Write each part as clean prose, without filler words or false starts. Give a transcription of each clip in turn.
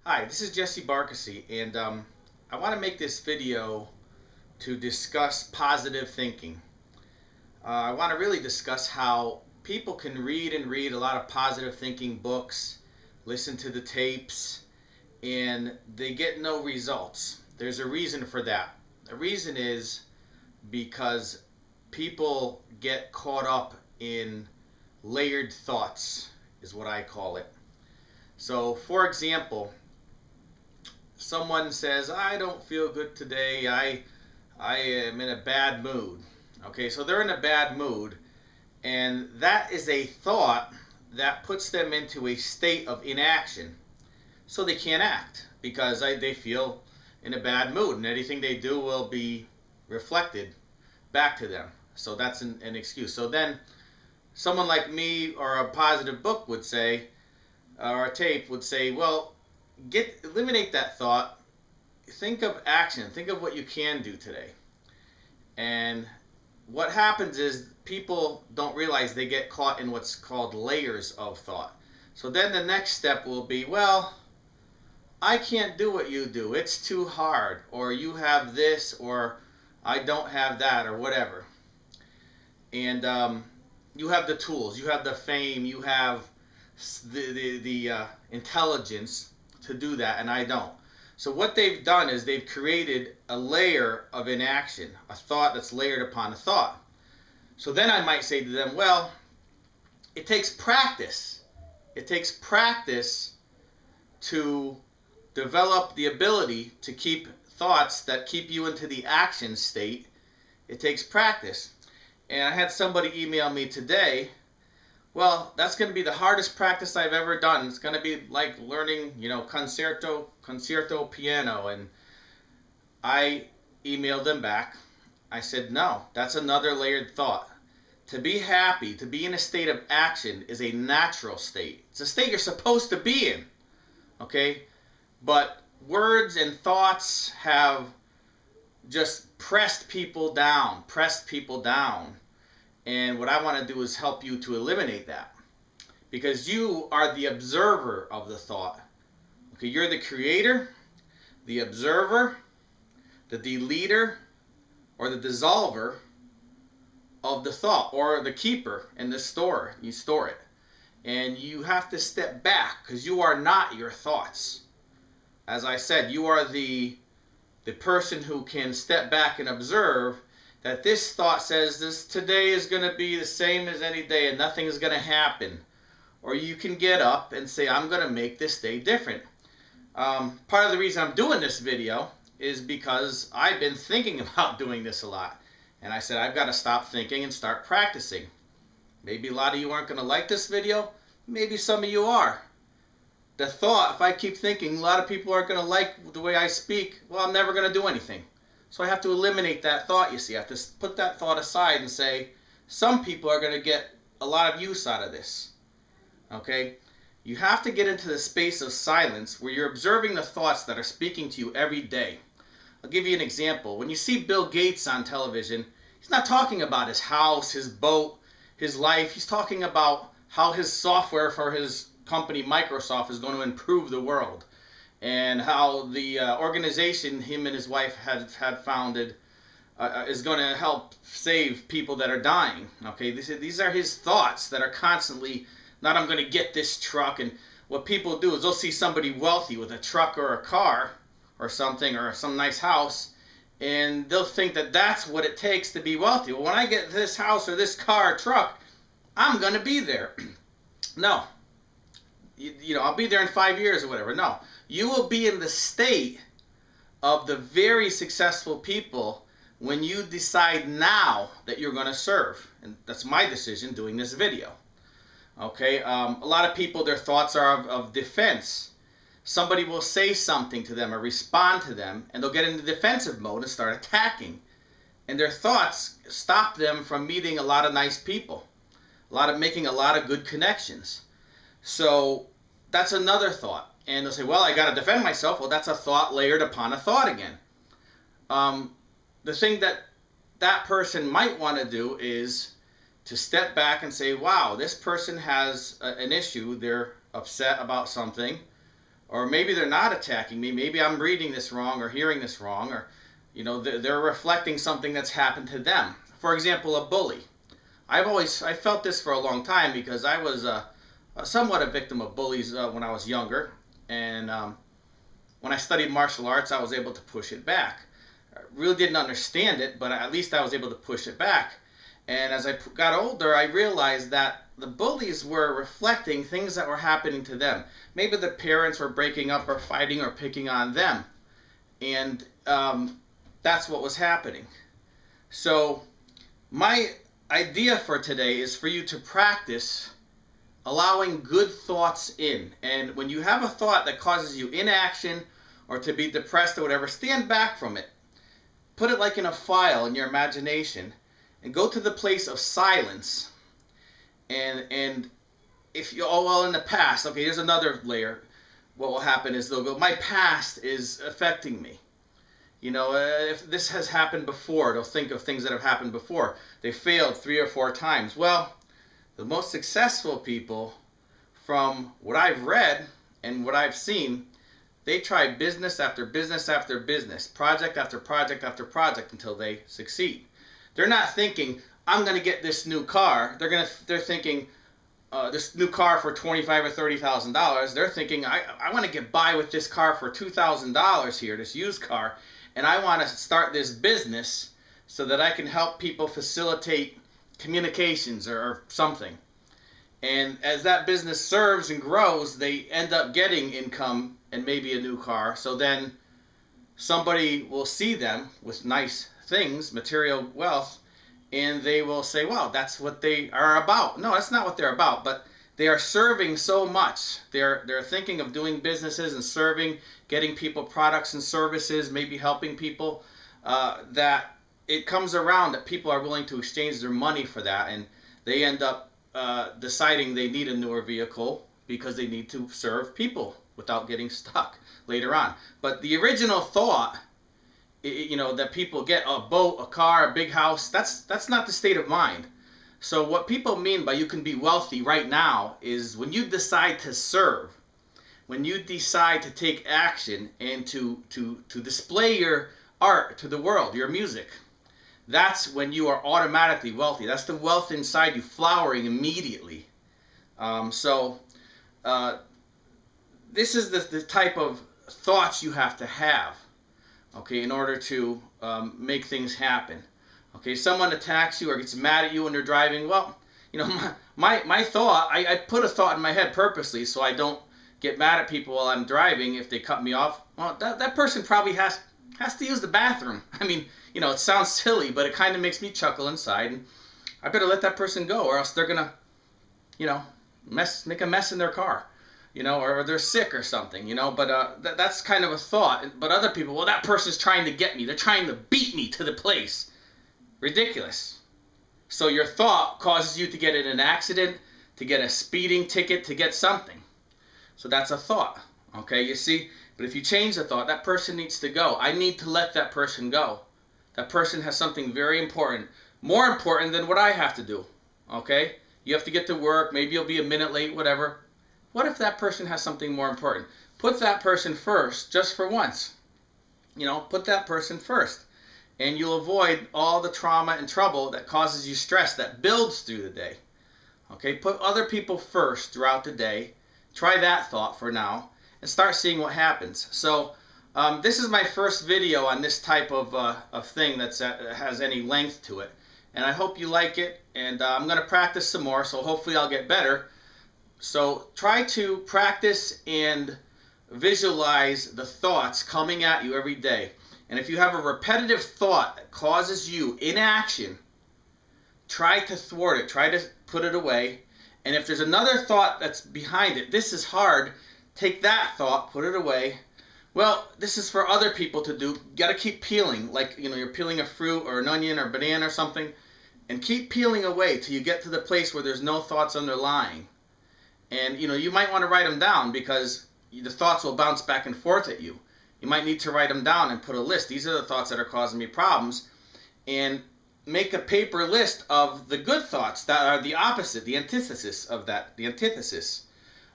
Hi, this is Jesse Barkasy, and I want to make this video to discuss positive thinking. I want to really discuss how people can read and read a lot of positive thinking books, listen to the tapes, and they get no results. There's a reason for that. The reason is because people get caught up in layered thoughts, is what I call it. So, for example, someone says, I don't feel good today, I am in a bad mood. Okay, so they're in a bad mood, and that is a thought that puts them into a state of inaction. So they can't act because they feel in a bad mood, and anything they do will be reflected back to them. So that's an excuse. So then someone like me or a positive book would say, or a tape would say, well, eliminate that thought. Think of action. Think of what you can do today. And what happens is people don't realize they get caught in what's called layers of thought. So then the next step will be, well, I can't do what you do. It's too hard. Or you have this, or I don't have that, or whatever. And you have the tools, you have the fame, you have the intelligence to do that, and I don't. So what they've done is they've created a layer of inaction, a thought that's layered upon a thought. So then I might say to them, well, it takes practice. It takes practice to develop the ability to keep thoughts that keep you into the action state. It takes practice. And I had somebody email me today, well, that's going to be the hardest practice I've ever done. It's going to be like learning, concerto piano. And I emailed them back. I said, no, that's another layered thought. To be happy, to be in a state of action is a natural state. It's a state you're supposed to be in, okay? But words and thoughts have just pressed people down. And what I want to do is help you to eliminate that. Because you are the observer of the thought. Okay, you're the creator, the observer, the deleter, or the dissolver of the thought, or the keeper in the store. You store it. And you have to step back because you are not your thoughts. As I said, you are the person who can step back and observe that this thought says this today is going to be the same as any day and nothing is going to happen. Or you can get up and say, I'm going to make this day different. Part of the reason I'm doing this video is because I've been thinking about doing this a lot. And I said, I've got to stop thinking and start practicing. Maybe a lot of you aren't going to like this video. Maybe some of you are. The thought, if I keep thinking a lot of people aren't going to like the way I speak, well, I'm never going to do anything. So I have to eliminate that thought, you see. I have to put that thought aside and say, some people are going to get a lot of use out of this. Okay? You have to get into the space of silence where you're observing the thoughts that are speaking to you every day. I'll give you an example. When you see Bill Gates on television, he's not talking about his house, his boat, his life. He's talking about how his software for his company, Microsoft, is going to improve the world. And how the organization him and his wife had founded is going to help save people that are dying. Okay, these are his thoughts that are constantly, not I'm going to get this truck. And what people do is they'll see somebody wealthy with a truck or a car or something or some nice house, and they'll think that that's what it takes to be wealthy. Well, when I get this house or this car or truck, I'm going to be there. No. I'll be there in 5 years or whatever. No. You will be in the state of the very successful people when you decide now that you're going to serve. And that's my decision doing this video. Okay, a lot of people, their thoughts are of defense. Somebody will say something to them or respond to them, and they'll get into defensive mode and start attacking. And their thoughts stop them from meeting a lot of nice people, making a lot of good connections. So that's another thought. And they'll say, well, I got to defend myself. Well, that's a thought layered upon a thought again. The thing that person might want to do is to step back and say, wow, this person has an issue. They're upset about something. Or maybe they're not attacking me. Maybe I'm reading this wrong or hearing this wrong, or they're reflecting something that's happened to them. For example, a bully. I felt this for a long time because I was somewhat a victim of bullies when I was younger, and when I studied martial arts, I was able to push it back. I really didn't understand it, but at least I was able to push it back. And as I got older, I realized that the bullies were reflecting things that were happening to them. Maybe the parents were breaking up or fighting or picking on them. And that's what was happening. So my idea for today is for you to practice allowing good thoughts in. And when you have a thought that causes you inaction or to be depressed or whatever, stand back from it. Put it like in a file in your imagination and go to the place of silence. And if you, oh, well, in the past, okay, here's another layer. What will happen is they'll go, my past is affecting me. If this has happened before, they'll think of things that have happened before. They failed 3 or 4 times. Well, the most successful people, from what I've read and what I've seen, they try business after business after business, project after project after project until they succeed. They're not thinking, I'm going to get this new car. They're thinking, this new car for $25,000 or $30,000. They're thinking, I want to get by with this car for $2,000 here, this used car, and I want to start this business so that I can help people facilitate communications or something. And as that business serves and grows, they end up getting income and maybe a new car. So then somebody will see them with nice things, material wealth, and they will say, well, that's what they are about. No, that's not what they're about, but they are serving so much. They're thinking of doing businesses and serving, getting people products and services, maybe helping people, that it comes around that people are willing to exchange their money for that, and they end up deciding they need a newer vehicle because they need to serve people without getting stuck later on. But the original thought, that people get, a boat, a car, a big house, that's not the state of mind. So what people mean by you can be wealthy right now is when you decide to serve, when you decide to take action and to display your art to the world, your music. That's when you are automatically wealthy. That's the wealth inside you flowering immediately. This is the type of thoughts you have to have, okay, in order to make things happen. Okay, someone attacks you or gets mad at you when you're driving. Well, my thought, I put a thought in my head purposely so I don't get mad at people while I'm driving if they cut me off. Well, that person probably has to use the bathroom. I mean, it sounds silly, but it kind of makes me chuckle inside. And I better let that person go, or else they're gonna, make a mess in their car, or they're sick or something, But that's kind of a thought. But other people, well, that person's trying to get me. They're trying to beat me to the place. Ridiculous. So your thought causes you to get in an accident, to get a speeding ticket, to get something. So that's a thought. Okay, you see? But if you change the thought, that person needs to go. I need to let that person go. That person has something very important. More important than what I have to do. Okay? You have to get to work. Maybe you'll be a minute late, whatever. What if that person has something more important? Put that person first, just for once. Put that person first. And you'll avoid all the trauma and trouble that causes you stress, that builds through the day. Okay? Put other people first throughout the day. Try that thought for now. And start seeing what happens. So this is my first video on this type of thing that has any length to it. And I hope you like it. And I'm going to practice some more, so hopefully I'll get better. So try to practice and visualize the thoughts coming at you every day. And if you have a repetitive thought that causes you inaction, try to thwart it. Try to put it away. And if there's another thought that's behind it, this is hard, take that thought, put it away. Well, this is for other people to do. You got to keep peeling, like you're peeling a fruit or an onion or banana or something, and keep peeling away till you get to the place where there's no thoughts underlying. And you might want to write them down because the thoughts will bounce back and forth at you. You might need to write them down and put a list. These are the thoughts that are causing me problems, and make a paper list of the good thoughts that are the opposite, the antithesis of that, the antithesis.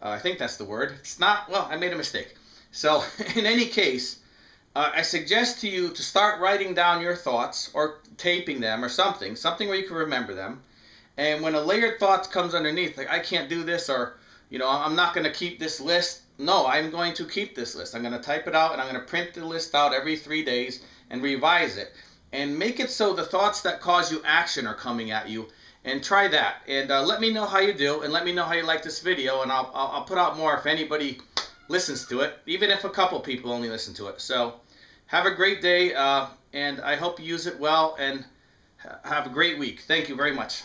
I think that's the word. It's not, well, I made a mistake. So in any case, I suggest to you to start writing down your thoughts or taping them or something where you can remember them. And when a layered thought comes underneath, like I can't do this, or I'm not going to keep this list. No, I'm going to keep this list. I'm going to type it out, and I'm going to print the list out every 3 days and revise it. And make it so the thoughts that cause you action are coming at you. And try that. And let me know how you do, and let me know how you like this video, and I'll put out more if anybody listens to it, even if a couple people only listen to it. So have a great day, and I hope you use it well, and have a great week. Thank you very much.